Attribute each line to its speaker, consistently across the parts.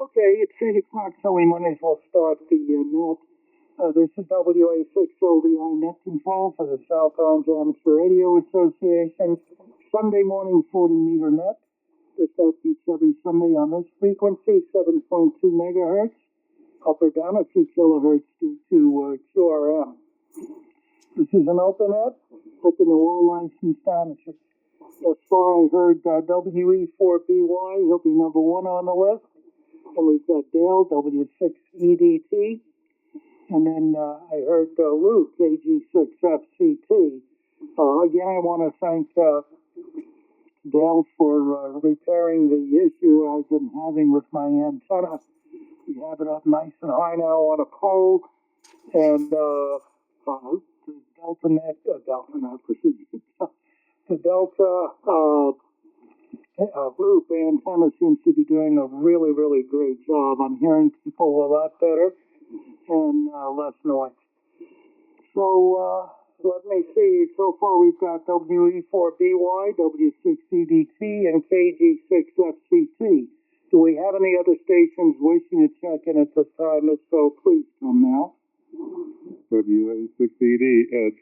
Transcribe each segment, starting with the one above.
Speaker 1: Okay, it's 8 o'clock, so we might as well start the net. This is WA6LDI net control for the South Orange Amateur Radio Association. Sunday morning 40-meter net. This outbeats every Sunday on this frequency, 7.2 megahertz. Up or down a few kilohertz due to QRM. This is an open net, open to all licensed amateurs. Thus far, I heard WE4BY, he'll be number one on the list. And we've got Dale, W6EDT. And then I heard Luke, AG6FCT. Again, I want to thank Dale for repairing the issue I've been having with my antenna. We have it up nice and high now on a pole. And the Delta loop antenna seems to be doing a really, really great job. I'm hearing people a lot better and less noise. So let me see. So far we've got WE4BY, W6EDT, and KG6FCT. Do we have any other stations wishing to check in at this time? If so, please come now.
Speaker 2: WA6ED, Ed.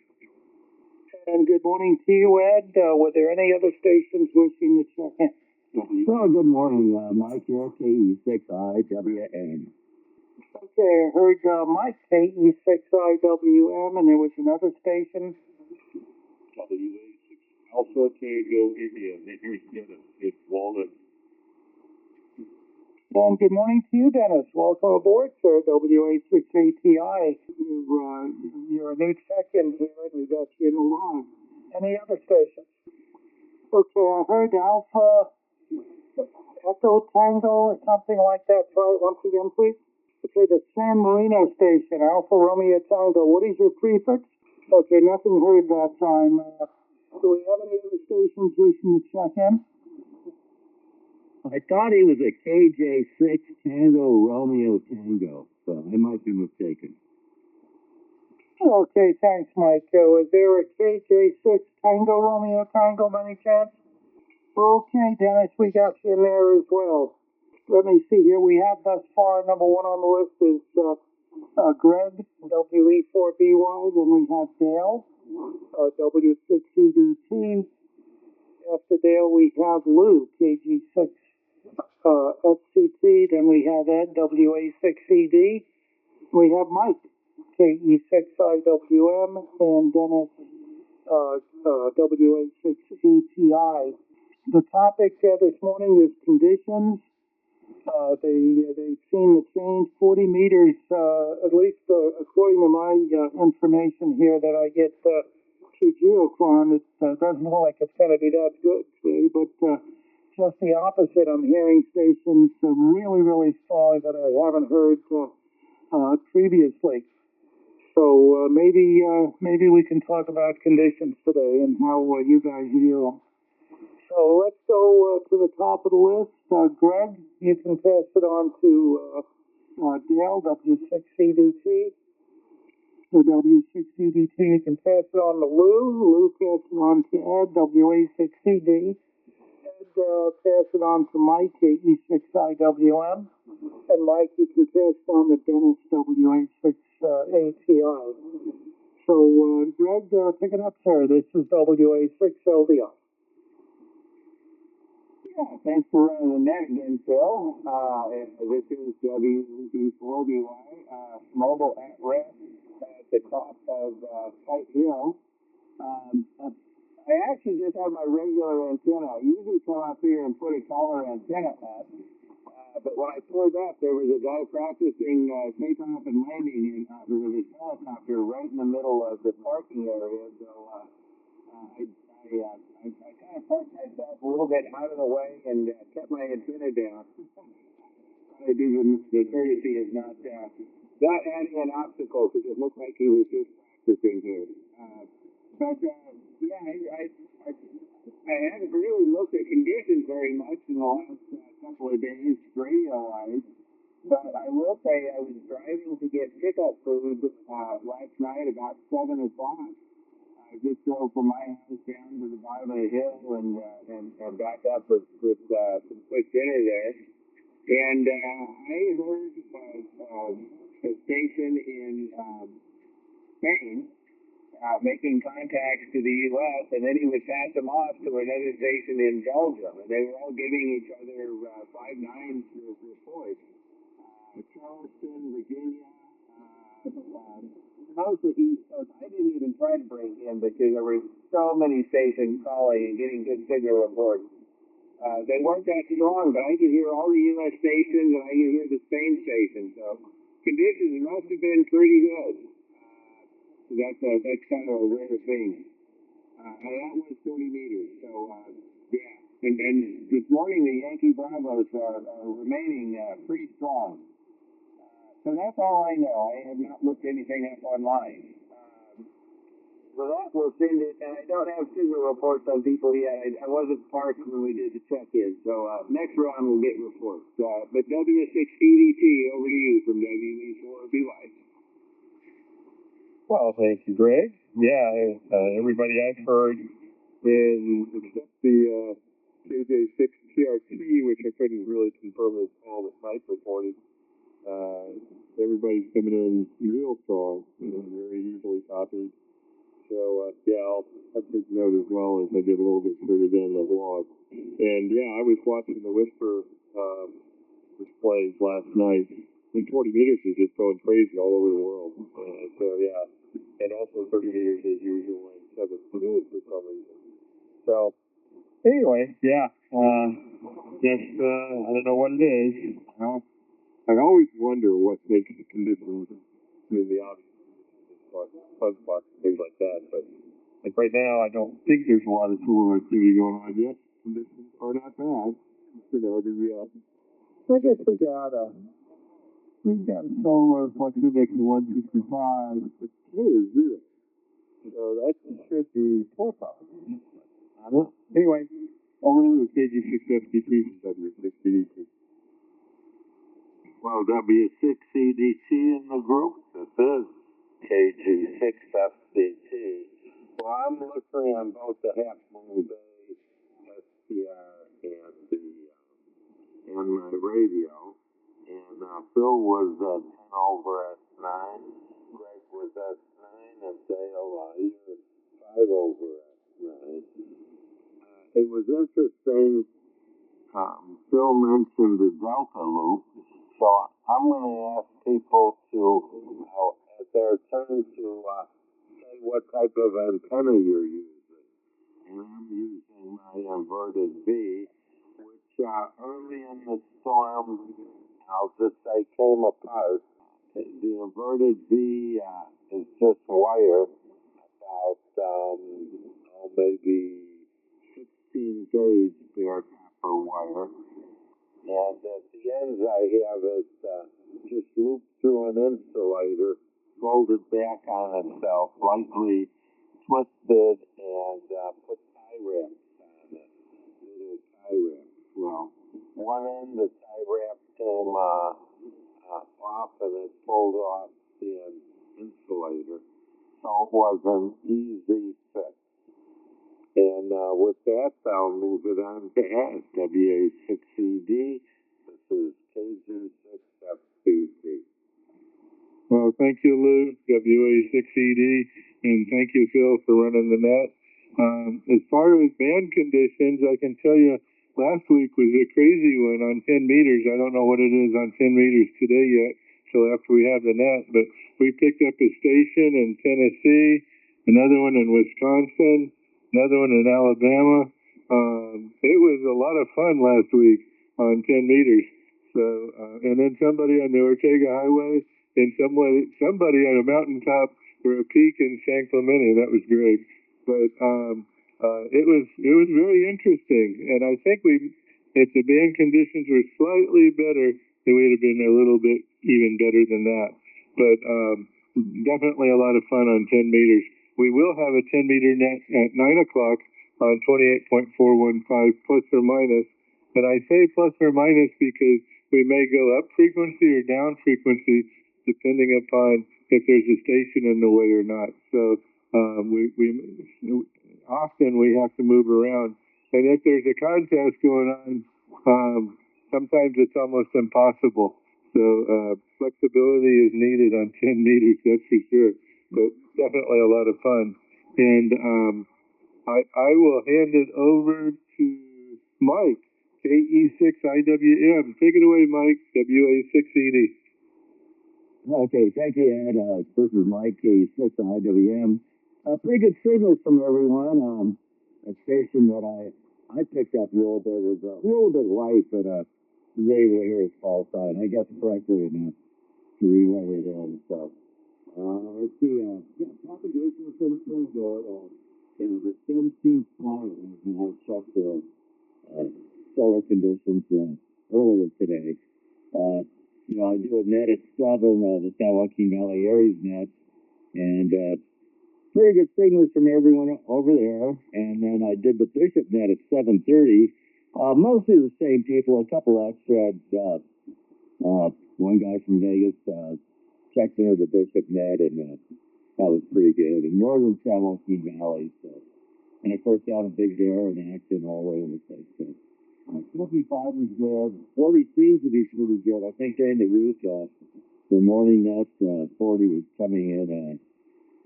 Speaker 1: And good morning to you, Ed. Were there any other stations wishing to check in?
Speaker 3: Oh, good morning, Mike here, KE6IWN.
Speaker 1: Okay, I heard Mike, KE6IWM, and there was another station.
Speaker 2: WA6 Alpha Tango India. It's Walnut.
Speaker 1: And good morning to you, Dennis. Welcome aboard, sir. WA6ATI. You're a new check-in here, and we got you in the line. Any other stations? Okay, I heard Alpha Echo Tango or something like that. Try it once again, please. Okay, the San Marino station, Alpha Romeo Tango. What is your prefix? Okay, nothing heard that time. Do we have any other stations wishing to check in?
Speaker 3: I thought he was a KJ6 Tango Romeo Tango, so I might be mistaken.
Speaker 1: Okay, thanks, Mike. Was there a KJ6 Tango Romeo Tango by any chance? Okay, Dennis, we got you in there as well. Let me see here. We have thus far, number one on the list is Greg, WE4BY. Then we have Dale, W6EDT. After Dale, we have Luke, AG6 FCT. Then we have Ed, WA6ED. We have Mike, KE6IWM, and Dennis, WA6ETI. The topic this morning is conditions. They've seen the change, 40 meters, at least according to my information here that I get through Geocron. It doesn't look like it's going to be that good today, but just the opposite. I'm hearing stations really, really strong that I haven't heard previously. So maybe we can talk about conditions today and how you guys view them. So let's go to the top of the list. Greg, you can pass it on to Dale, W6EDT. The W6EDT, you can pass it on to Lou. Lou pass it on to Ed, WA6ED. Ed, pass it on to Mike, KE6IWM. And Mike, you can pass it on to Dennis, WA6ATI. So, Greg, pick it up, sir. This is WA6LDI.
Speaker 3: Yeah, thanks for running the net again, Phil. This is WB4BY, mobile at rest at the top of Fight Hill. I actually just have my regular antenna. I usually come up here and put a taller antenna up. But when I pulled up, there was a guy practicing takeoff and landing with his helicopter right in the middle of the parking area. So I kind of parked myself a little bit out of the way and kept my antenna down. I do the courtesy is not adding an obstacle because it looked like he was just practicing here. I haven't really looked at conditions very much in the last couple of days, radio-wise. But I will say I was driving to get pickup food last night about 7 o'clock. I just drove from my house down to the bottom of the hill and back up with some quick dinner there. And I heard a station in Spain making contacts to the U.S., and then he would pass them off to another station in Belgium, and they were all giving each other 5-9 reports. Charleston, Virginia, mostly East Coast. I didn't even try to bring him because there were so many stations calling and getting good signal reports. They weren't that strong, but I could hear all the U.S. stations and I could hear the Spain stations. So conditions must have been pretty good. So that's kind of a rare thing. And that was 40 meters. So yeah. And this morning the Yankee Bravos are remaining pretty strong. So that's all I know. I have not looked anything up online. So that will send it, and I don't have signal reports on people yet. I wasn't parked when we did the check-in, so next round we'll get reports. But W6EDT, over to you from WE4BY.
Speaker 2: Well, thank you, Greg. Yeah, everybody I've heard is, except the KJ6 TRT, which I couldn't really confirm this call that Mike reported, everybody's coming in real strong, very easily copied. So, yeah, I'll take note as well as I did a little bit further down the vlog. And, yeah, I was watching the Whisper displays last night. And 40 meters is just going crazy all over the world. So, yeah. And also 30 meters as usual and 7 for some reason. So, anyway, yeah. I don't know what it is. I always wonder what makes the conditions in the obvious. Sunspots and things like that, but like right now, I don't think there's a lot of solar activity going on yet. Conditions are not bad. I guess we've got solar plus index of 165, but K is 0. So that should be 4 power. I don't know. Anyway, over to KG6FDT from W6EDT.
Speaker 4: Well, W6EDT in the group. This is KG6FDT. Well, I'm looking on both the Half Moon Bay SPR and my radio. And Phil was 10 over S9, Greg was S9, and Dale, you're 5 over S9. It was interesting. Phil mentioned the Delta loop, so I'm going to ask people to, at their turn, to say what type of antenna you're using. And I'm using my inverted V, which early in the storm, I'll just say, came apart. The inverted V is just wire, about maybe 16 gauge bare copper wire. And at the ends I have it just looped through an insulator, folded back on itself, lightly twisted, and put tie wraps on it, little tie wraps. Well, one end the tie wrap came off and it pulled off the insulator, so it was an easy fix. And with that, I'll move it on to WA6ED. This is KG6FDT.
Speaker 2: Well, thank you, Lou, WA6ED, and thank you, Phil, for running the net. As far as band conditions, I can tell you last week was a crazy one on 10 meters. I don't know what it is on 10 meters today yet, so after we have the net, but we picked up a station in Tennessee, another one in Wisconsin, another one in Alabama. It was a lot of fun last week on 10 meters. So, and then somebody on the Ortega Highway, and somebody at a mountaintop or a peak in San Clemente. That was great. But it was very interesting, and I think if the band conditions were slightly better, it would have been a little bit even better than that. But definitely a lot of fun on 10 meters. We will have a 10 meter net at 9 o'clock on 28.415 plus or minus. And I say plus or minus because we may go up frequency or down frequency depending upon if there's a station in the way or not. So often we have to move around. And if there's a contest going on, sometimes it's almost impossible. So flexibility is needed on 10 meters, that's for sure. But definitely a lot of fun. And I will hand it over to Mike, KE6IWM. Take it away, Mike, WA6ED.
Speaker 3: Okay, thank you, Ed. This is Mike, KE6IWM. Pretty good signals from everyone. A station that I picked up a little bit was a little bit light, but today we're here is call sign. I guess correctly enough to relay it in. So let's see. Yeah, propagation is pretty good. The sun seems quiet when I checked the solar conditions earlier today. I do a net at 7, the San Joaquin Valley Aries net, and pretty good signals from everyone over there. And then I did the Bishop net at 7:30. Mostly the same people, a couple extra. One guy from Vegas checked into the Bishop net, and that was pretty good. In northern San Joaquin Valley, so. And of course, down in Big Bear and Acton all over the place. So, 55 was good. 40 seems to be pretty good. I think during the week, the morning net 40 was coming in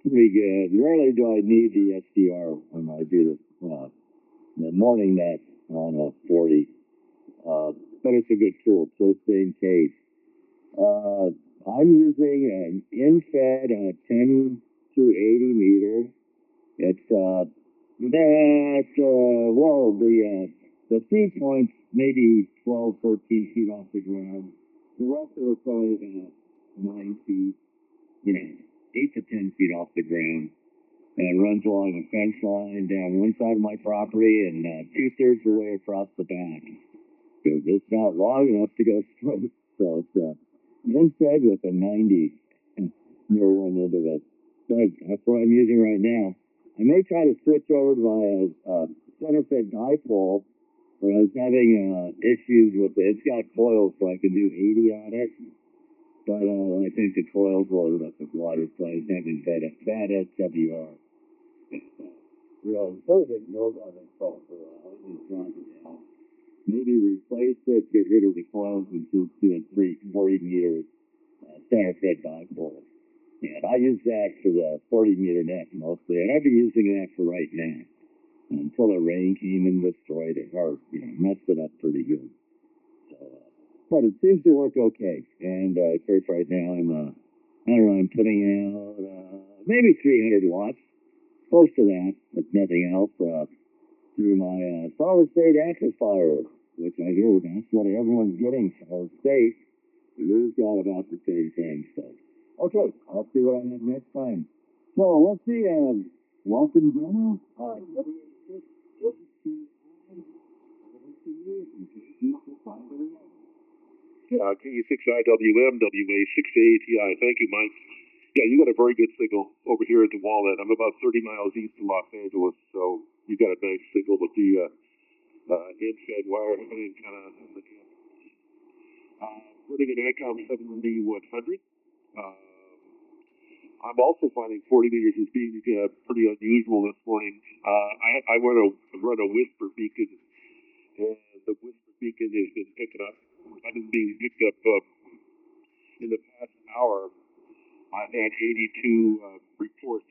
Speaker 3: pretty good. Rarely do I need the SDR when I do the morning net on 40. But it's a good tool, just in case. I'm using an in-fed 10 through 80 meter. It's the feed point's maybe 12, 14 feet off the ground. The rest of it's probably about 9 feet, 8 to 10 feet off the ground. And it runs along a fence line down one side of my property and 2/3 of the way across the back. So it's not long enough to go straight. So it's instead with a 90 near one end of it. So that's what I'm using right now. I may try to switch over to my center fed dipole, but I was having issues with it. It's got coils, so I can do 80 on it. But I think the coils loaded up with water, so I was having bad SWR. Really, so didn't know about that fault for a while. I just dropped it down. Maybe replace it, get rid of the coils, and just do a 40 meter center fed dipole. And I use that for the 40 meter net mostly, and I've been using that for right now until the rain came and destroyed it, or messed it up pretty good. So, but it seems to work okay. And of course, right now I'm putting out maybe 300 watts, close to that, but nothing else through my solid state amplifier, which I hear that's what everyone's getting. Solid state, we've got about the same thing. So. Okay, I'll see what I have next time. So let's see, welcome, Bruno.
Speaker 5: KE6IWM, WA6ATI. Thank you, Mike. Yeah, you got a very good signal over here at the Walnut. I'm about 30 miles east of Los Angeles, so you got a nice signal with the in-fed wire and kind of the running an ICOM 7100. I'm also finding 40 meters as being pretty unusual this morning. I run a whisper beacon, and the whisper beacon has been picking up. I've been being picked up in the past hour. I've had 82 reports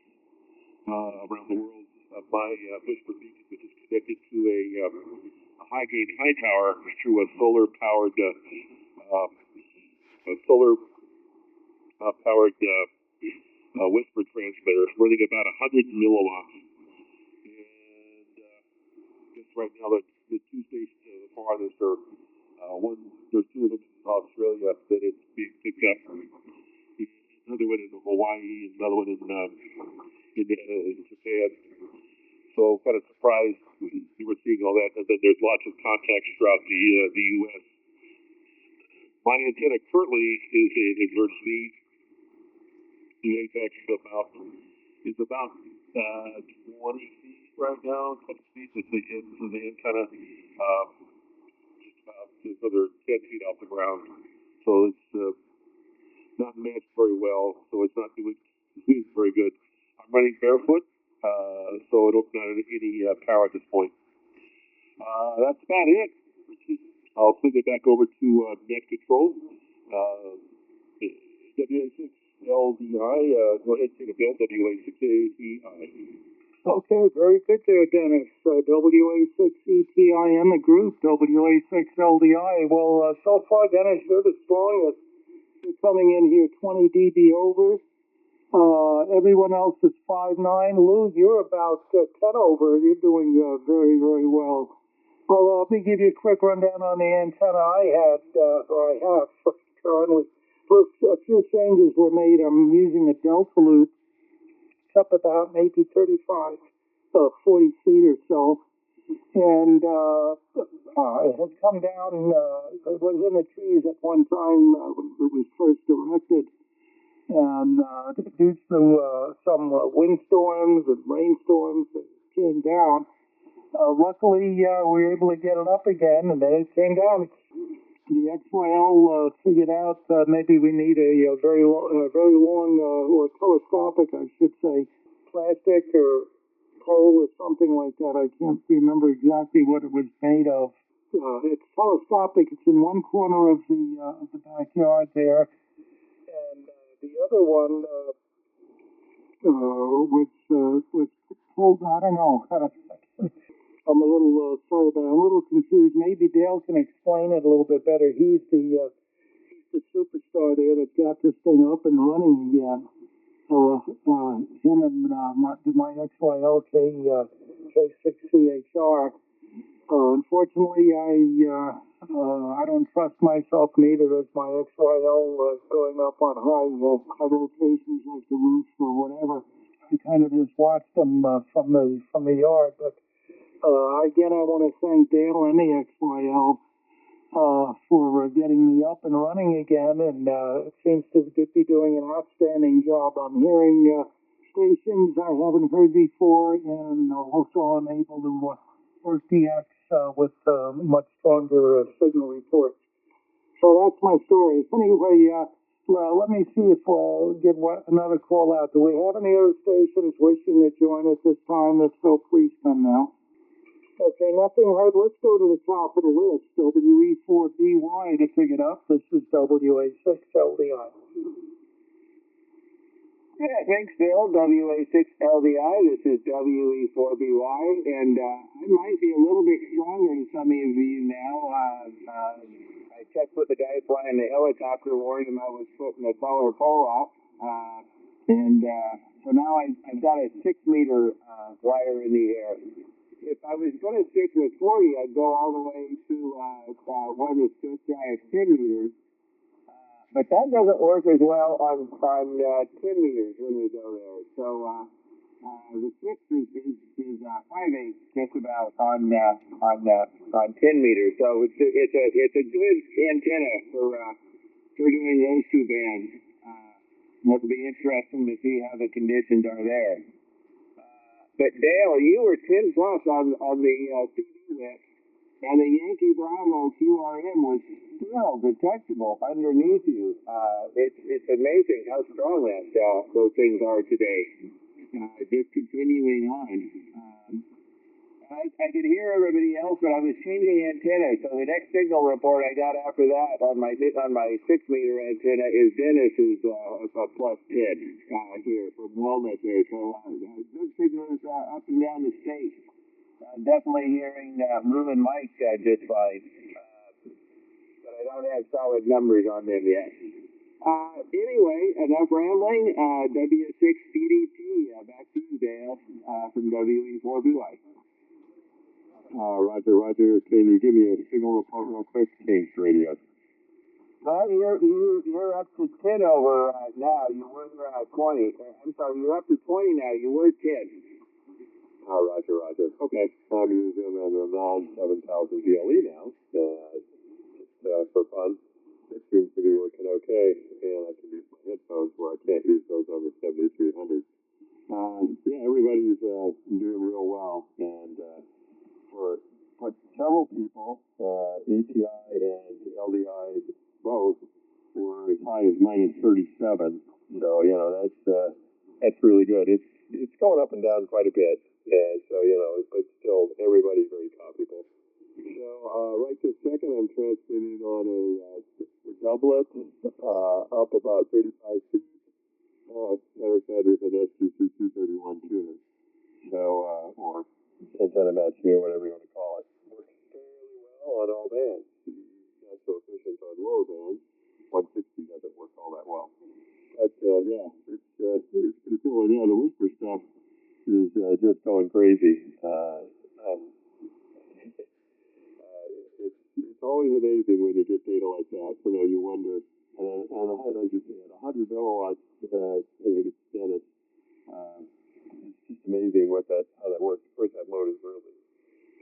Speaker 5: around the world of my whisper beacon, which is connected to a high gain high tower through a solar powered whisper transmitter running about 100 milliwatts. And just right now, the two stations that are the farthest are there's two of them in Australia that it's being picked up. Another one in Hawaii, another one in Japan. So kind of surprised you were seeing all that. And then there's lots of contacts throughout the U.S. My antenna currently is an inverse V. The apex is about 20 feet right now. 20 feet is the end of the antenna. Just about another 10 feet off the ground. So it's not matched very well. So it's not doing very good. I'm running barefoot, so I don't have any power at this point. That's about it. I'll flip it back over to net control. WA6LDI, go ahead and take a bill, WA6ATI.
Speaker 1: Okay, very good there, Dennis. WA6ETI and the group, WA6LDI. Well, so far, Dennis, you're the strongest. You're coming in here 20 dB over. Everyone else is 5.9. Lou, you're about 10 over. You're doing very, very well. Well, let me give you a quick rundown on the antenna I had, or I have currently. First, a few changes were made. I'm using a Delta loop. It's up about maybe 35, 40 feet or so. And it had come down, it was in the trees at one time when it was first erected. And due to some windstorms and rainstorms, it came down. Luckily, we were able to get it up again, and then it came down. The XYL figured out maybe we need a very long, or telescopic, I should say, plastic or pole or something like that. I can't remember exactly what it was made of. It's telescopic. It's in one corner of the backyard there, and the other one was pulled. I don't know. I'm a little sorry, but I'm a little confused. Maybe Dale can explain it a little bit better. He's the superstar there that got this thing up and running again. So him and my XYL K6CHR. Unfortunately, I don't trust myself neither as my XYL going up on high locations like the roof or whatever. I kind of just watched them from the yard, but. Again, I want to thank Dale and the XYL for getting me up and running again, and it seems to be doing an outstanding job. I'm hearing stations I haven't heard before, and also I'm able to work DX with much stronger signal reports. So that's my story. Anyway, let me see if we'll get another call out. Do we have any other stations wishing to join us this time? If so, please come now. Okay, nothing heard. Let's go to the top of the list. WE4BY to pick it up. This is WA6LDI.
Speaker 3: Yeah, thanks, Bill. WA6LDI. This is WE4BY, and I might be a little bit stronger than some of you now. I checked with the guy flying the helicopter, warned him I was putting the color pole up, and so now I've got a 6-meter wire in the air. If I was going to stick with 40, I'd go all the way to one that's just shy of 10 meters. But that doesn't work as well on 10 meters when we go there. So the 6 is 5/8 just about on 10 meters. So it's a good antenna for doing those two bands. It'll be interesting to see how the conditions are there. But Dale, you were 10 plus on the CD list, and the Yankee Bravo QRM was still detectable underneath you. It's amazing how strong those things are today. Just continuing on. I could hear everybody else, but I was changing antenna. So the next signal report I got after that on my 6-meter antenna is Dennis's plus 10 here from Walnut there. So good signals up and down the state. Definitely hearing moving Mike just fine. But I don't have solid numbers on them yet. Anyway, enough rambling. W6EDT, back to you, Dale, from WE4BY.
Speaker 5: Roger. Can you give me a signal report real quick? Change radios.
Speaker 3: Well, you're up to 10 over now. You were 20. I'm sorry, you're up to 20 now. You were 10.
Speaker 5: Roger. Okay, I'm using a non-7000 BLE now. Just for fun. It seems to be working okay, and I can use my headphones where I can't use those on the 7300. Yeah, everybody's doing real well, and for several people, ATI and LDI both were as high as -37. So that's really good. It's going up and down quite a bit, and so but still everybody's very comfortable. So
Speaker 4: right this second, I'm transmitting on a doublet, up about 35 feet. Matter of fact, there's an SGC 231 tuner. So, or antenna match here, whatever you want to call it. Works fairly well on all bands. Not so efficient on lower bands. 160 doesn't work all that well. But, yeah, it's pretty cool. And yeah, the whisper stuff is just going crazy. It's always amazing when you get data like that. You know, you wonder, and like you said, 100 milliwatts in an extended. It's just amazing how that works. Of course, that mode is really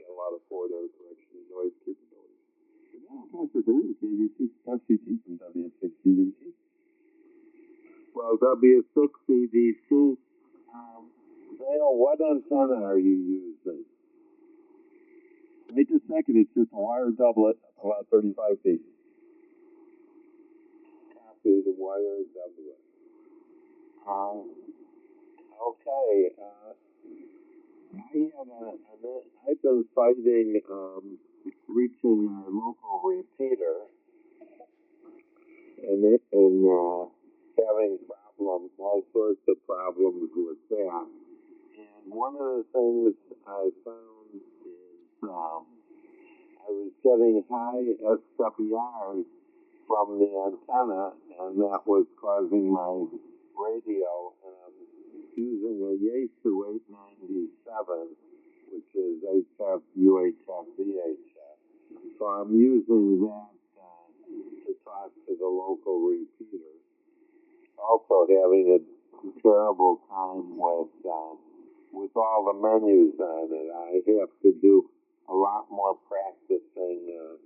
Speaker 4: got a lot of forward error correction and noise capabilities. But now I'm talking to the FCT from W6CDC. Well, W6CDC, Dale, what antenna are you using? Right this second, it's just a wire doublet, about 35 feet. Copy the wire doublet. Okay. I've been fighting reaching our local repeater and having problems, all sorts of problems with that. And one of the things I found is I was getting high SWRs from the antenna, and that was causing my radio. And I'm using a Yaesu 897, which is HF, UHF, VHF. So I'm using that to talk to the local repeater. Also having a terrible time with all the menus on it. I have to do a lot more practicing to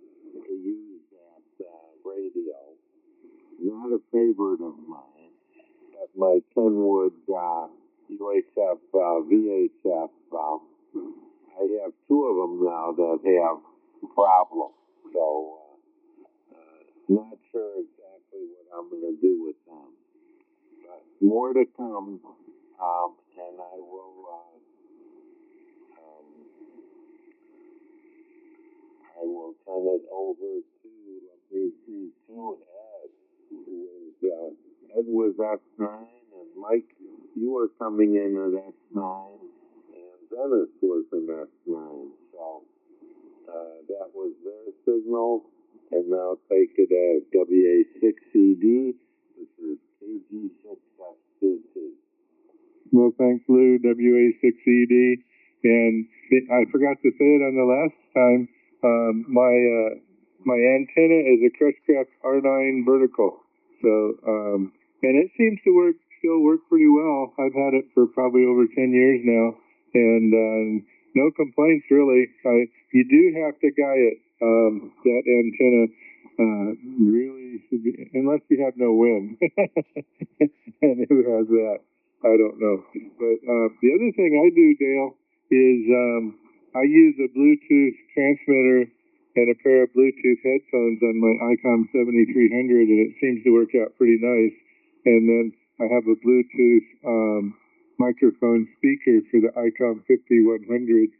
Speaker 4: use that radio. Not a favorite of mine, but my Kenwood UHF, VHF, I have two of them now that have problems. So, not sure exactly what I'm going to do with them. But more to come, and I will turn it over to, let me see, to Ed, Ed was S9, and Mike, you were coming in at S9, and Dennis was an S9, so that was their signal, and now take it as WA6CD, which is KG6S22.
Speaker 2: Well, thanks, Lou, WA6ED. And I forgot to say it on the last time. My antenna is a Crestcraft R9 vertical. So, and it seems to still work pretty well. I've had it for probably over 10 years now, and no complaints really. You do have to guy it. That antenna really should be, unless you have no wind. And who has that? I don't know. But the other thing I do, Dale, is I use a Bluetooth transmitter and a pair of Bluetooth headphones on my ICOM 7300, and it seems to work out pretty nice. And then I have a Bluetooth microphone speaker for the ICOM 5100,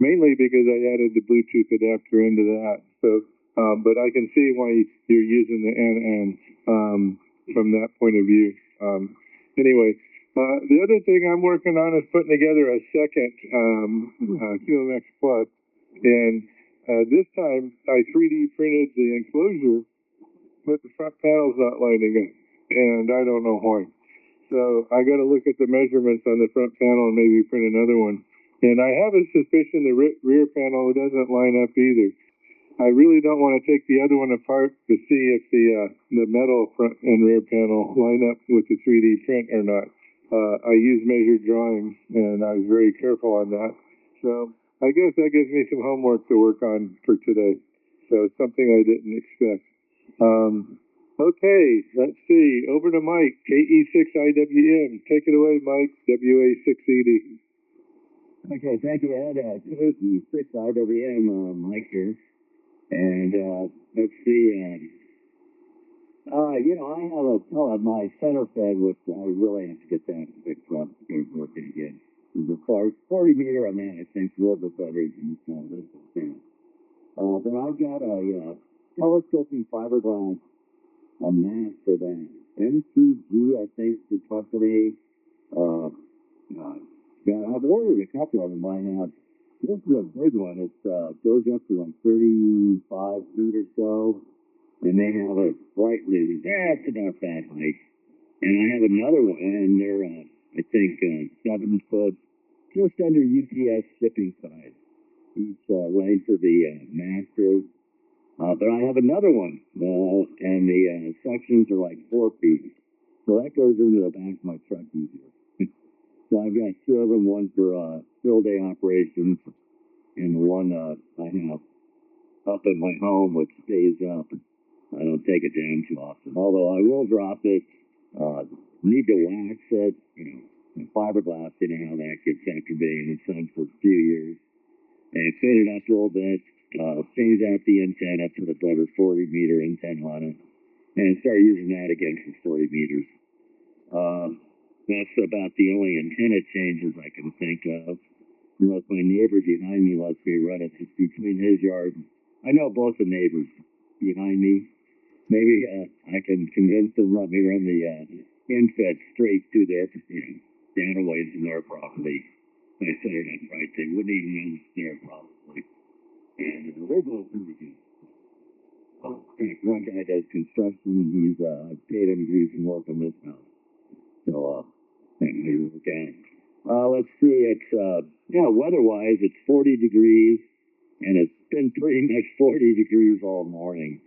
Speaker 2: mainly because I added the Bluetooth adapter into that. So, but I can see why you're using the NN from that point of view. Anyway, the other thing I'm working on is putting together a second QMX Plus, and this time I 3D printed the enclosure, but the front panel's not lining up, and I don't know why. So I got to look at the measurements on the front panel and maybe print another one. And I have a suspicion the rear panel doesn't line up either. I really don't want to take the other one apart to see if the metal front and rear panel line up with the 3D print or not. I used measured drawings, and I was very careful on that. So I guess that gives me some homework to work on for today. So it's something I didn't expect. Okay, let's see. Over to Mike, KE6IWM. Take it away, Mike, WA6ED.
Speaker 3: Okay, thank you, Ed. KE6IWM, Mike here. And let's see. I have my center fed, which I really have to get that fixed up, get working again. The 40 meter, I think, a little bit better than this thing. But I've got a telescoping fiberglass mat for that. MTG, I think, the company. Yeah, I've ordered a couple of them by now. This is a big one. It goes up to like 35 feet or so, and they have a slightly, it's about that height. And I have another one, and they're, I think, 7 foot, just under UPS shipping size. Each length of the master. But I have another one, and the sections are like 4 feet. So that goes into the back of my truck easier. So I've got 2 of them, one for field day operations, and one I have up at my home, which stays up. I don't take it down too often. Although I will drop it, need to wax it, fiberglass, you know how that gets after being in the sun for a few years. And clean it up a little bit, change out the antenna, put a better 40-meter antenna on it, and start using that again for 40 meters. That's about the only antenna changes I can think of. Unless my neighbor behind me lets me run it. It's between his yard. I know both the neighbors behind me. Maybe I can convince them to let me run the infed straight to their, down a ways in their property. I say that's right. They wouldn't even use their probably. And they're both pretty good. One guy does construction. He's I paid him to do some work on this house. So let's see. It's weather-wise, it's 40 degrees, and it's been pretty much 40 degrees all morning.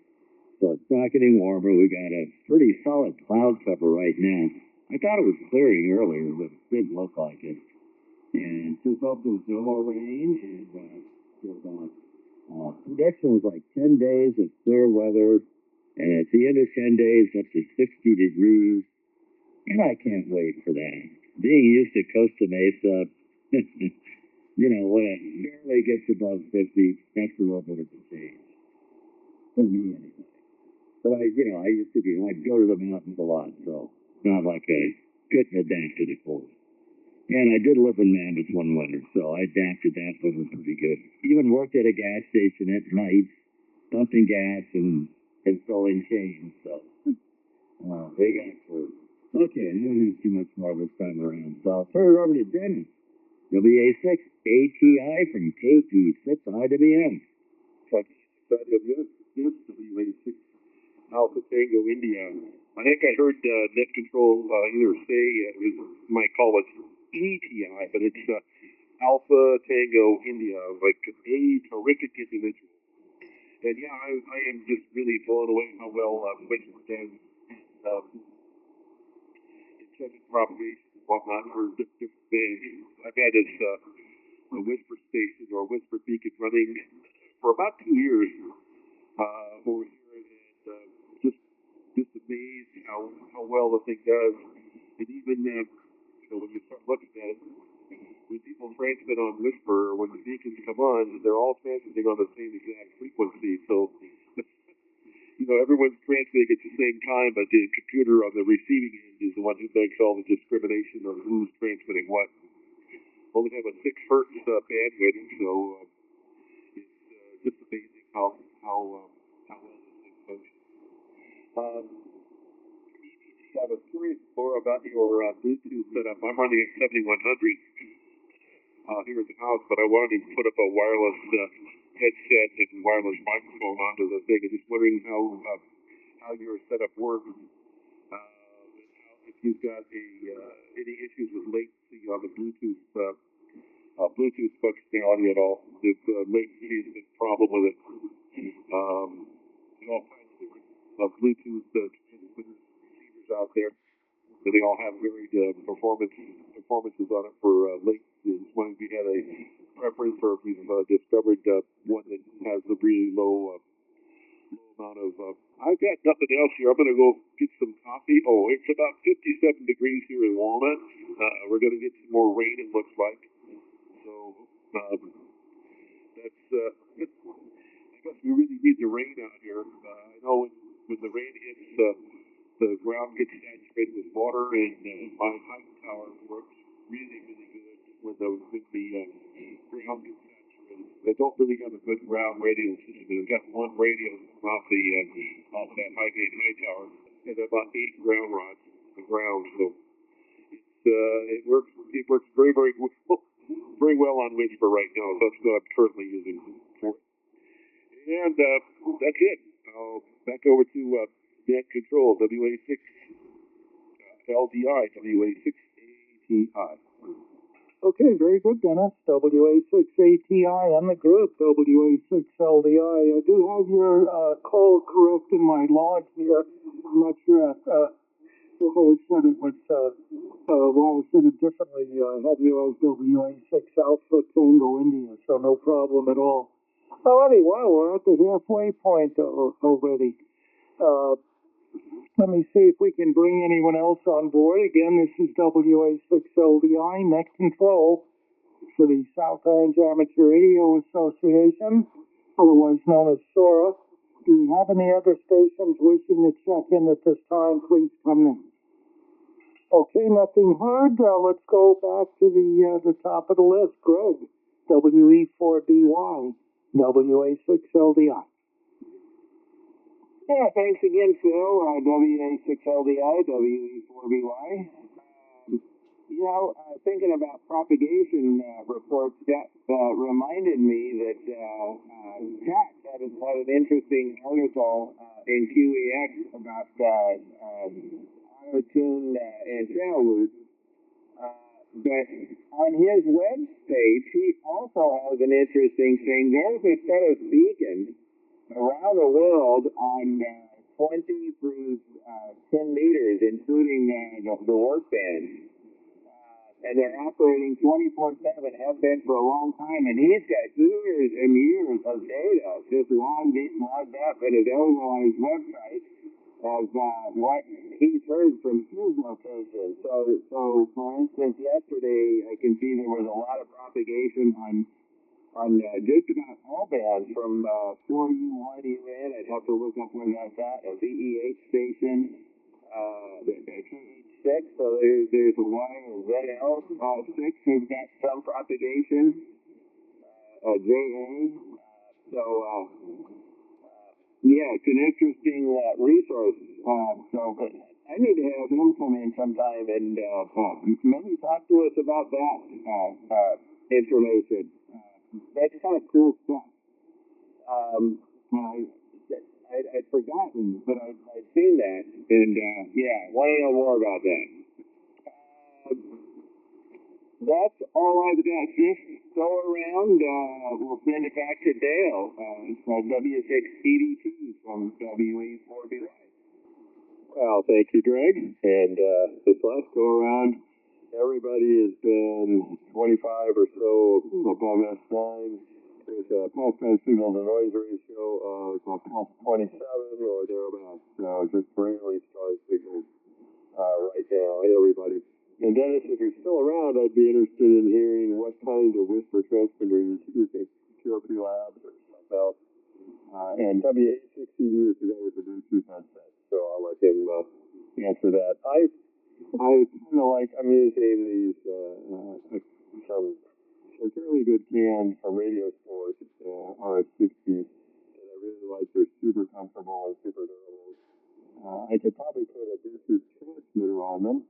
Speaker 3: So it's not getting warmer. We got a pretty solid cloud cover right now. I thought it was clearing earlier, but it didn't look like it. And just hope there's no more rain. And prediction was like 10 days of clear weather, and at the end of 10 days, up to 60 degrees. And I can't wait for that. Being used to Costa Mesa, when it barely gets above 50, that's a little bit of a change. For me, anyway. But I used to I'd go to the mountains a lot, so it's not like I couldn't adapt to the cold. And I did live in Mammoth one winter, so I adapted that one pretty good. Even worked at a gas station at night, pumping gas and installing chains, so they got through. Okay, I don't have too much more this time around, so I'll turn it over to Dennis. WA6 ATI from K26IWM.
Speaker 5: Yes, WA6 Alpha Tango India. I think I heard Net Control either say, we might call it ETI, but it's Alpha Tango India, like a terrific individual. And yeah, I am just really blown away how well Quentin stands incentive propagation and whatnot for different things. I've had this a whisper station or whisper beacon running for about 2 years over here, and just amazed how well the thing does. And even when you start looking at it, when people transmit on whisper, when the beacons come on, they're all transmitting on the same exact frequency. So everyone's transmitting at the same time, but the computer on the receiving end is the one who makes all the discrimination on who's transmitting what. Only have a 6 hertz bandwidth, so it's just amazing how well this thing functions. I was curious more about your Bluetooth setup. I'm running at 7100 here at the house, but I wanted to put up a wireless headset and wireless microphone onto the thing. I'm just wondering how your setup works. If you've got any issues with latency on the Bluetooth functionality at all. If latency is a problem with it. All kinds of different Bluetooth transmitters, receivers out there. So they all have varied performances on it for latency. Just wondering if you had a preference or if you've discovered one that has a really low amount of. I've got nothing else here. I'm going to go get some coffee. Oh, it's about 57 degrees here in Walnut. We're going to get some more rain, it looks like. So that's. I guess we really need the rain out here. I know when the rain hits, the ground gets saturated with water, and my height tower works really, really good when the ground gets saturated. they don't really have a good ground radio system. They've got one radio off that high gate high tower, and about 8 ground rods on the ground. So it works very very well on Whisper right now. That's what I'm currently using for it. And that's it. Back over to Band Control, WA6 LDI, WA6 ATI.
Speaker 1: Okay, very good, Dennis. WA6ATI and the group WA6LDI. I do have your call correct in my log here. I'm not sure if I said it was, well, I said it differently. I have you as WA6 Alpha Tango India, so no problem at all. Alrighty, wow, we're at the halfway point already. Let me see if we can bring anyone else on board. Again, this is WA6LDI, Net Control for the South Orange Amateur Radio Association, otherwise known as SOARA. Do we have any other stations wishing to check in at this time? Please come in. Okay, nothing heard. Let's go back to the top of the list. Greg, WE4BY, WA6LDI.
Speaker 3: Yeah, thanks again, Phil. WA6LDI, WE4BY. Thinking about propagation reports, that reminded me that Pat had an interesting article in QEX about auto-tuned antenna routes. But on his web page, he also has an interesting thing. There's a set of beacons around the world on 20 through 10 meters, including the work band. And they're operating 24/7, have been for a long time. And he's got years and years of data just logged up and available on his website of what he's heard from his location. So for instance, yesterday I can see there was a lot of propagation on just about all bands from 4U, 1UN. I'd have to look up where that's at, a VEH station, KH6, so there's a Y and ZL 6 who've got some propagation, JA. Yeah, it's an interesting resource. So I need to have him come in sometime and maybe talk to us about that information. That's kind of cool stuff. I'd forgotten, but I'd seen that, and want to know more about that. That's all I've got. Just go around. We'll send it back to Dale. W6ED2 from WE4BY.
Speaker 2: Well, thank you, Greg. And this last go around, everybody has been 25 or so above S9. There's a pulse band signal to noise ratio of plus 27 or thereabouts. So just really strong signals right now, everybody. And Dennis, if you're still around, I'd be interested in hearing what kind of whisper transmitter you're using, QRP Labs or something else. And WA6CD is today with the Bluetooth headset, so I'll let him answer that. I kind of like, I'm using these some fairly good cans from radio stores, RS60s, and I really like. They're super comfortable and super durable. I could probably put a Bluetooth transmitter on them,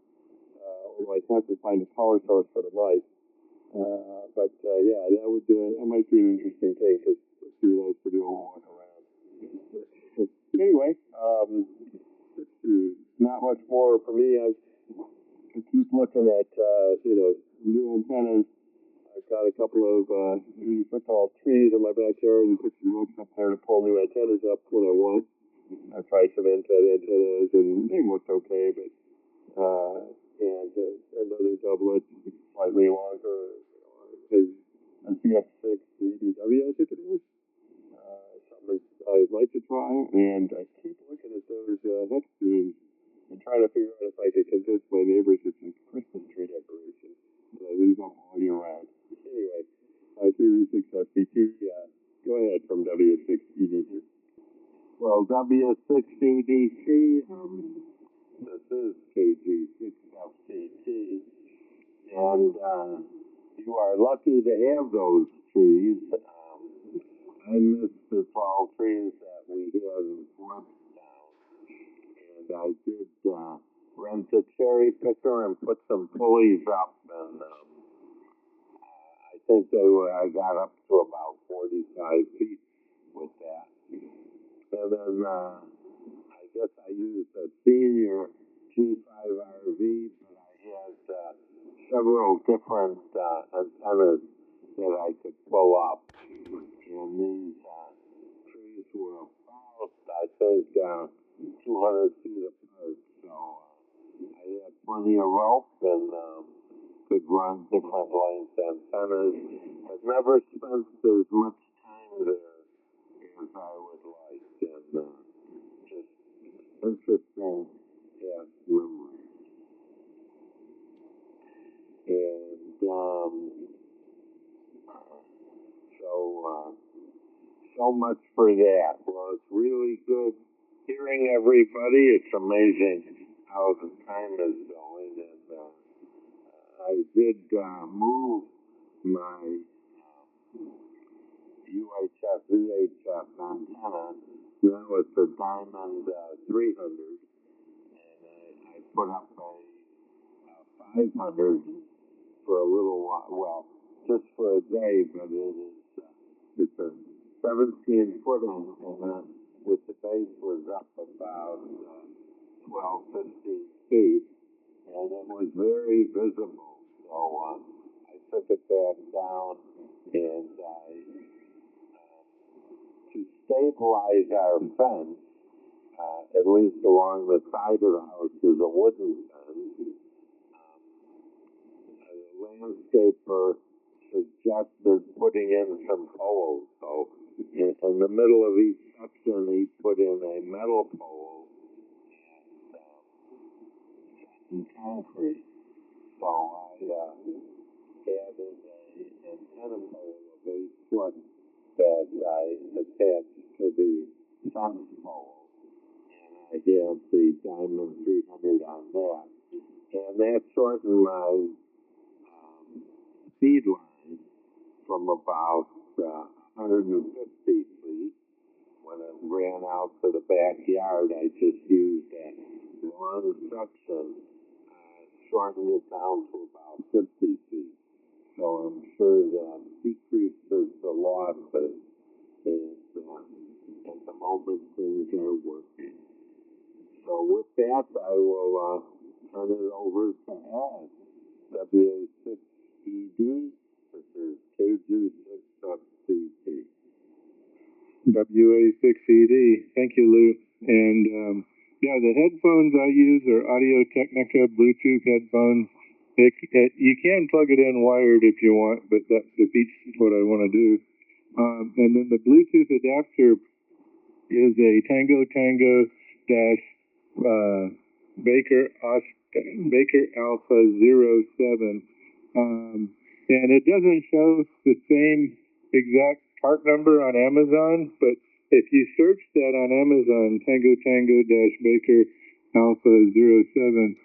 Speaker 2: although I'd have to find a power source for the mic. But that might be an interesting thing to see those to do a walk around. Anyway, not much more for me. I keep looking at new antennas. I've got a couple of so-called trees in my backyard and put some ropes up there to pull new antennas up when I want. I tried some antennas and they worked okay, but and another doublet, slightly longer, is a CF6 EDW, I think it is. Something I'd like to try, and I keep looking at those hex beams and trying to figure out if I could convince my neighbors it's a Christmas tree decoration. So I leave them all year round. Anyway, TV6FP2, go ahead from W6ED2.
Speaker 3: Well, W6ED3, this is KG6FCT, and you are lucky to have those trees.
Speaker 4: I missed the 12 trees that we had in Flintstown, and I did rent a cherry picker and put some pulleys up, and I think I got up to about 45 feet with that. And then I guess I used a senior G5RV, but I had several different antennas that I could pull up. And these trees were about, I think, 200 feet apart. So I had plenty of rope and could run different length antennas. I've never spent as much time there as I would like. And just interesting past memories. And so much for that. Well, it's really good hearing everybody. It's amazing how the time is going. And I did move my UHF VHF antenna. That was the Diamond 300. And I put up a 500 for a little while. Well, just for a day, but it's a 17-foot antenna with the base was up about 12, 15 feet, and it was very visible. So I took it back down, and to stabilize our fence, at least along the side of the house, is a wooden fence. The landscaper suggested putting in some poles. So in the middle of each section, he put in a metal pole and concrete. So I added an antenna pole of 8 foot that I attached to the fence pole. And I have the Diamond 300 on that. And that shortened my feed line from about 150 feet. When it ran out to the backyard, I just used that long section, shortened it down to about 50 feet. So I'm sure that decreases the losses at the moment things are working. So with that, I will turn it over to Ed, WA6ED, which is KG6CT.
Speaker 2: WA6ED. Thank you, Lou. And yeah, the headphones I use are Audio Technica Bluetooth headphones. You can plug it in wired if you want, but that defeats what I want to do. And then the Bluetooth adapter is a Tango dash Baker Alpha 07. And it doesn't show the same exact part number on Amazon, but if you search that on Amazon, Tango dash Baker Alpha 07,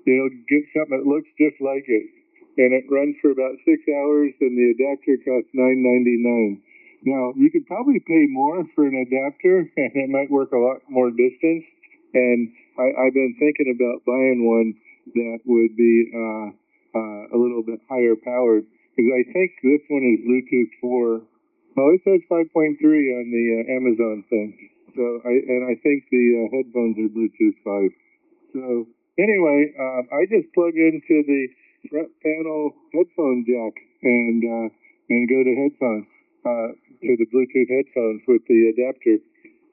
Speaker 2: you'll get something that looks just like it. And it runs for about 6 hours, and the adapter costs $9.99. Now, you could probably pay more for an adapter, and it might work a lot more distance. And I've been thinking about buying one that would be a little bit higher powered, because I think this one is Bluetooth 4. Oh, it says 5.3 on the Amazon thing. So, I think the headphones are Bluetooth 5. So, anyway, I just plug into the front panel headphone jack and go to headphones, to the Bluetooth headphones with the adapter.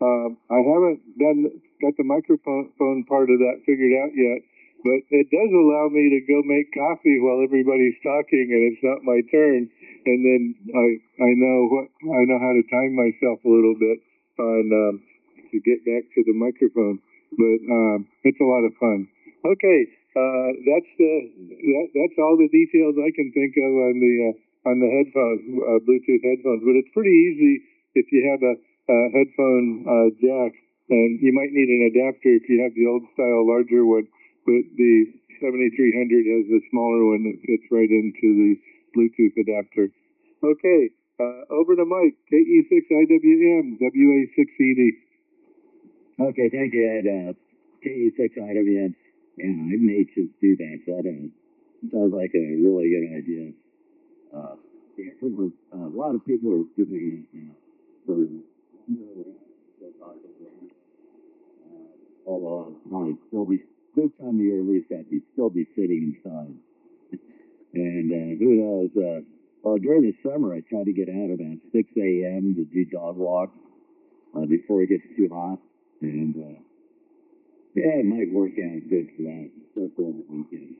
Speaker 2: I haven't got the microphone part of that figured out yet, but it does allow me to go make coffee while everybody's talking and it's not my turn. And then I know how to time myself a little bit on to get back to the microphone. But it's a lot of fun. Okay, that's all the details I can think of on the headphones, Bluetooth headphones. But it's pretty easy if you have a headphone jack, and you might need an adapter if you have the old style larger one. But the 7300 has the smaller one that fits right into the Bluetooth adapter. Okay, Over to Mike, KE6IWM, WA6ED.
Speaker 3: Okay, thank you, Ed. KE6IWM. Yeah, I may just do that. That sounds like a really good idea. Yeah, a lot of people are doing it now. Although I'd still be this time of year, at least I'd still be sitting inside. And who knows? Well, during the summer, I try to get out about 6 a.m. to do dog walks before it gets too hot. And yeah, it might work out good for that, especially on the weekend.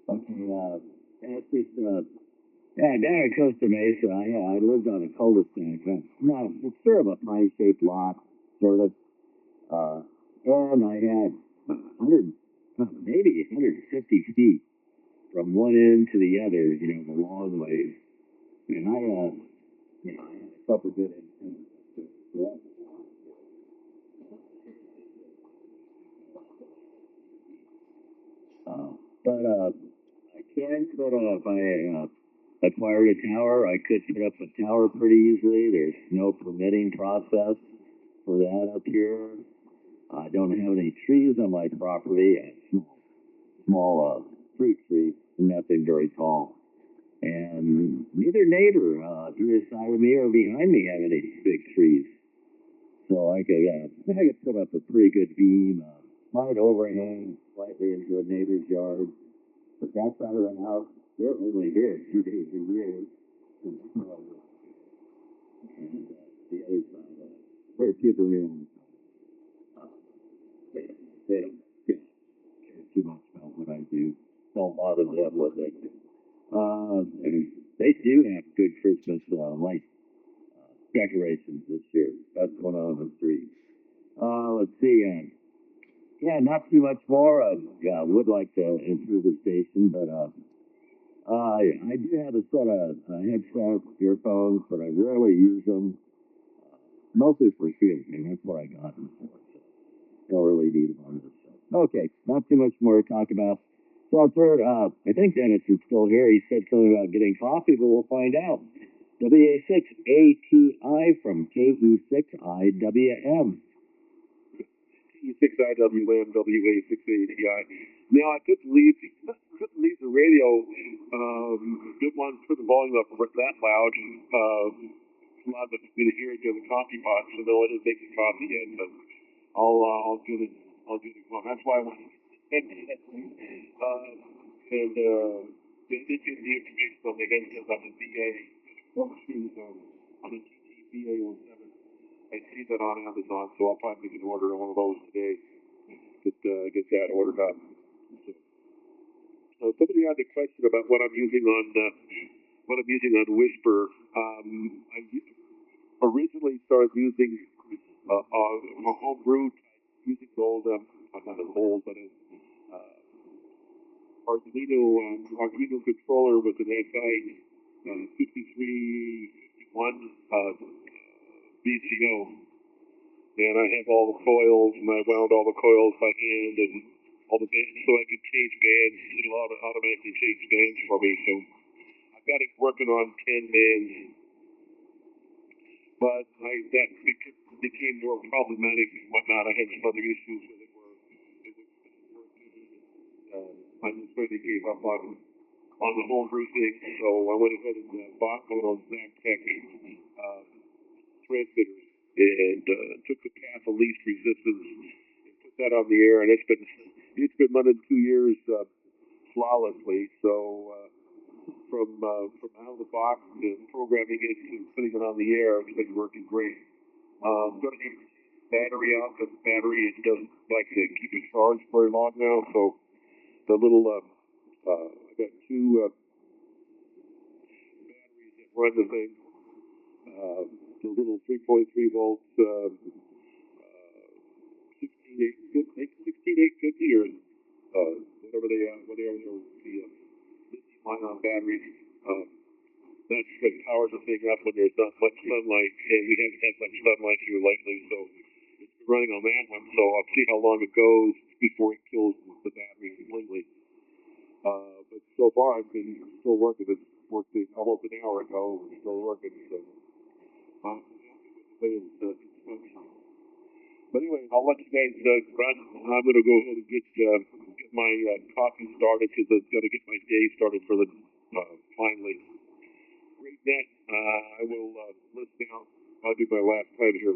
Speaker 3: Okay, that's just, yeah, down at Costa Mesa, I lived on a cul-de-sac. No, it's sort of a pie-shaped lot, sort of. And I had 100, maybe 150 feet from one end to the other, the long ways. And I had a couple good antennas. Yeah. But I can put up, I acquired a tower. I could put up a tower pretty easily. There's no permitting process for that up here. I don't have any trees on my property. Small fruit trees, nothing very tall. And neither neighbor either side of me or behind me have any big trees. So I could put up a pretty good beam, might overhang slightly into a neighbor's yard. But that side of the house, they're only here 2 days a year. And the other side, where people live, they don't care too much about what I do. Don't bother them with it. And they do have good Christmas light decorations this year. That's going on the street. Let's see. Yeah, not too much more. I would like to improve the station, but I do have a set of headset earphones, but I rarely use them. Mostly for shooting, and that's what I got them for. So don't really need them on this show. Okay, not too much more to talk about. So I'll third, I think Dennis is still here. He said something about getting coffee, but we'll find out. WA6ATI from KE6IWM.
Speaker 5: KE6IWM, WA6ATI. Now, I couldn't leave the radio. Didn't want to turn the volume up that loud. A lot of it for me to hear it in the coffee pot, so no, I didn't make the coffee yet, but I'll do the coffee. That's why I want to and they did give the information on the event on the BA, on the BA 07. I see that on Amazon, so I'll probably make an order on one of those today. Get that ordered up. So somebody had a question about what I'm using on Whisper. I originally started using a homebrew using old, not an old, but an Arduino controller with an SI 5351 VCO. And I have all the coils, and I wound all the coils by hand, and all the bands, so I could change bands. It'll automatically change bands for me. So I've got it working on 10 bands, but that became more problematic and whatnot. I had some other issues with it where I just really gave up on the homebrew thing. So I went ahead and bought one of those Zamtech transmitters and took the path of least resistance and put that on the air, and it's been running 2 years flawlessly. So from out of the box to programming it to putting it on the air, it's been working great. I'm going to get the battery out because the battery doesn't like to keep it charged very long now. So the little I got 2 batteries that run the thing. The little 3.3 volts, 16850 or whatever they are, the lithium-ion batteries. That's what powers the thing up when there's not much sunlight, and we haven't had much sunlight here lately, so it's been running on that one. So I'll see how long it goes before it kills the battery completely. But so far I've been still working. It's working almost an hour ago. We're still working. So, it's functional. But anyway, I'll let you guys run. I'm going to go ahead and get my coffee started because I've got to get my day started for the finally. Great net. I will listen out. I'll do my last time here,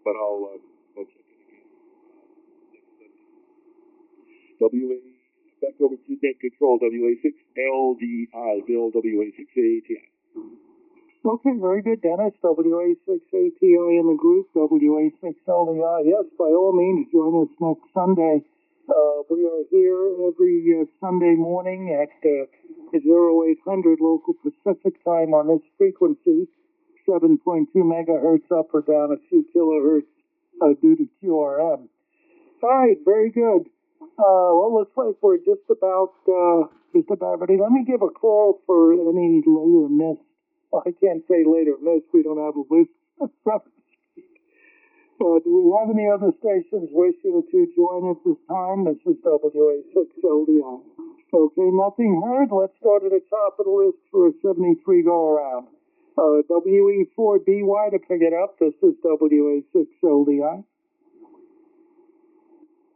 Speaker 5: but I'll check it again next Sunday. WA back over to net control. WA6LDI Bill WA6ATI.
Speaker 1: Okay, very good, Dennis. WA6ATI in the group, WA6LDI. Yes, by all means, join us next Sunday. We are here every Sunday morning at 0800 local Pacific time on this frequency, 7.2 megahertz up or down a few kilohertz due to QRM. All right, very good. Well, looks like we're just about ready. Let me give a call for any later miss. Well, I can't say later miss. We don't have a list. Do we have any other stations wishing to join at this time? This is WA6LDI. Okay, nothing heard. Let's go to the top of the list for a 73 go around. WE4BY to pick it up. This is WA6LDI.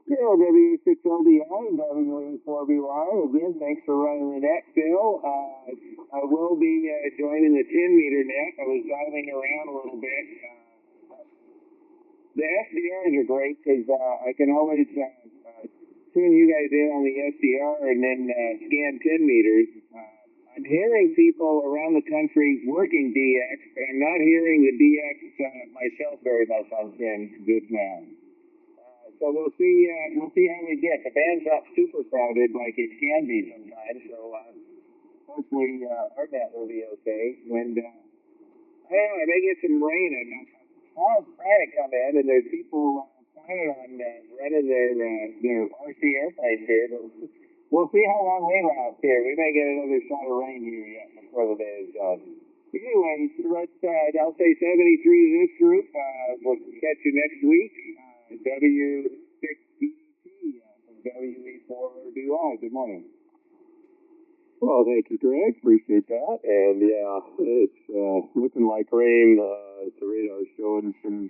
Speaker 3: Yeah, W6LDI, W4BY. Again, thanks for running the net, Phil. I will be joining the 10-meter net. I was driving around a little bit. The SDRs are great because I can always tune you guys in on the SDR and then scan 10 meters. I'm hearing people around the country working DX, but I'm not hearing the DX myself very much on 10 just now. So we'll see how we get. The band's not super crowded like it can be sometimes, so hopefully our net will be okay. When I may get some rain. I'm trying to come in, and there's people planning on running their RC airplanes here. But we'll see how long they last here. We may get another shot of rain here yet before the day is done. Anyways, I'll say 73 to this group. We'll catch you next week. W6ET from WE4BY. Good morning.
Speaker 2: Well, thank you, Greg. Appreciate that. And yeah, it's looking like rain. It's a radar showing some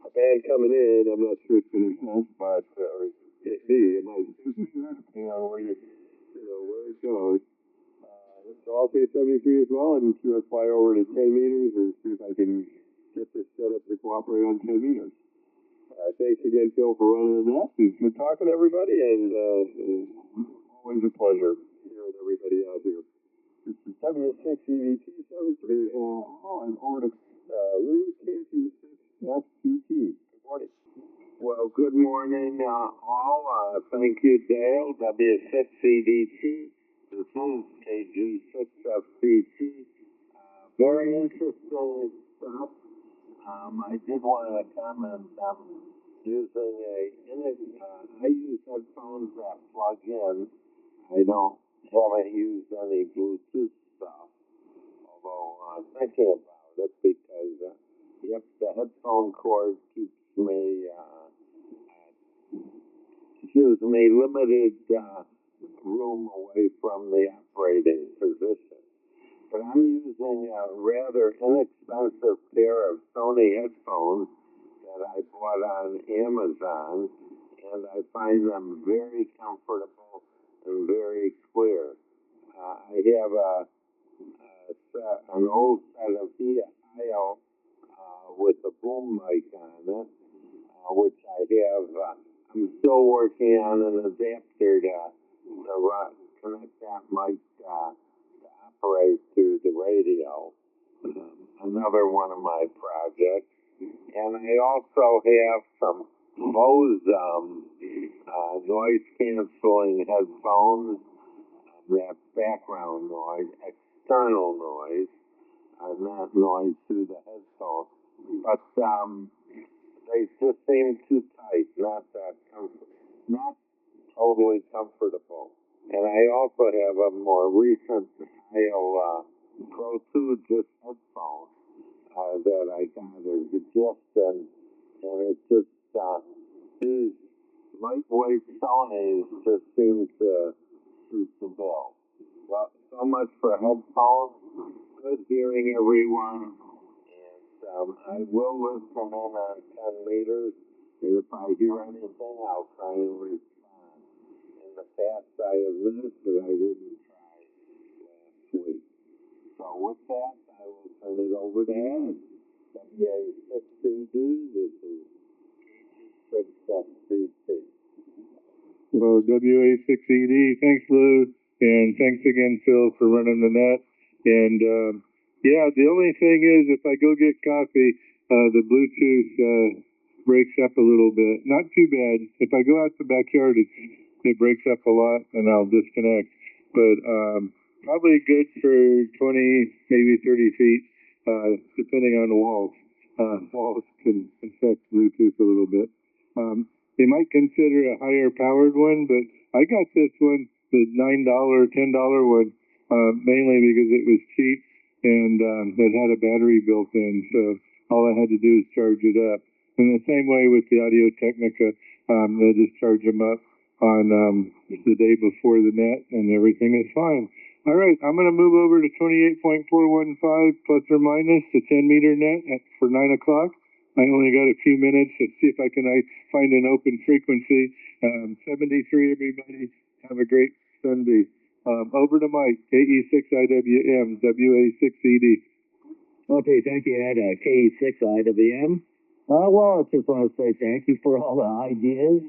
Speaker 2: a band coming in. I'm not sure it's going to help, but it might. Depending on where where it goes. So I'll say 73 as well, and fly over to 10 meters and see if I can get this set up to cooperate on 10 meters. Thanks again, Phil, for running that. It's good talking to everybody, and always a pleasure hearing everybody out here. This is W6EVT 73, and over to Lou KT6FTT. Good morning.
Speaker 4: Well, good morning, all. Thank you, Dale. W6CDT. This is KG6FTT. Very interesting stuff. I did want to comment. Using I use headphones that plug in. I haven't used any Bluetooth stuff, although thinking about it because the headphone cord gives me limited room away from the operating position. But I'm using a rather inexpensive pair of Sony headphones that I bought on Amazon, and I find them very comfortable and very clear. I have an old set of EIO with a boom mic on it, which I have. I'm still working on an adapter to connect that mic to operate through the radio. Another one of my projects. And I also have some Bose noise canceling headphones. That background noise, external noise, not noise through the headphones. But they just seem too tight, not totally comfortable. And I also have a more recent style Pro 2 just headphone that I got as a gift, and it just these lightweight Sonys just seem to Bluetooth to Bill. Well, so much for headphones. Good hearing, everyone. And I will listen in on 10 meters. And if I hear anything, I'll try and respond. In the past, I have this that I didn't try last week. So with that, I will turn it over to Ed. WA6CD, this is 6SCT.
Speaker 2: Well, WA6ED, thanks Lou, and thanks again Phil for running the net. And yeah, the only thing is if I go get coffee, the Bluetooth breaks up a little bit. Not too bad. If I go out the backyard, it breaks up a lot, and I'll disconnect. But probably good for 20, maybe 30 feet, depending on the walls. Walls can affect Bluetooth a little bit. They might consider a higher powered one, but I got this one, the $9, $10 one, mainly because it was cheap and it had a battery built in. So all I had to do is charge it up. In the same way with the Audio Technica, they just charge them up on the day before the net, and everything is fine. All right, I'm going to move over to 28.415 plus or minus the 10-meter net for 9 o'clock. I only got a few minutes to see if I can find an open frequency. 73, everybody. Have a great Sunday. Over to Mike, KE6IWM, WA6ED.
Speaker 3: Okay, thank you, Ed. KE6IWM. Well, I just want to say thank you for all the ideas,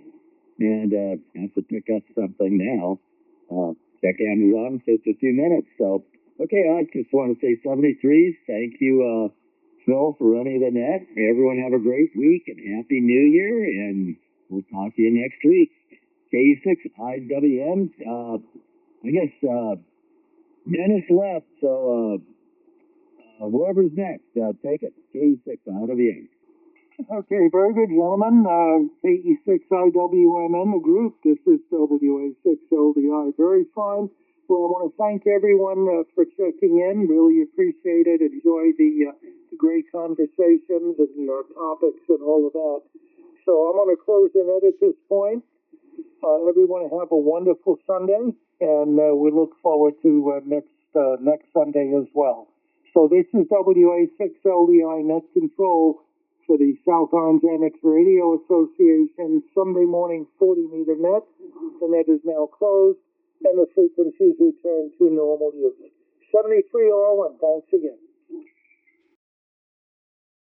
Speaker 3: and have to pick up something now. Check Amazon in just a few minutes. So, okay, I just want to say 73s. Thank you, Phil, for running the net. Everyone have a great week and Happy New Year, and we'll talk to you next week. KE6IWM. I guess Dennis left, so whoever's next, take it. KE6IWM.
Speaker 1: Okay, very good, gentlemen. KE6IWMN, the group. This is WA6LDI. Very fine. Well, I want to thank everyone for checking in. Really appreciate it. Enjoy the great conversations and our topics and all of that. So I'm going to close the net at this point. Everyone have a wonderful Sunday, and we look forward to next Sunday as well. So this is WA6LDI Net Control for the South Orange Amateur Radio Association Sunday morning 40-meter net. The net is now closed, and the frequencies return to normal use. 73 all, and thanks again.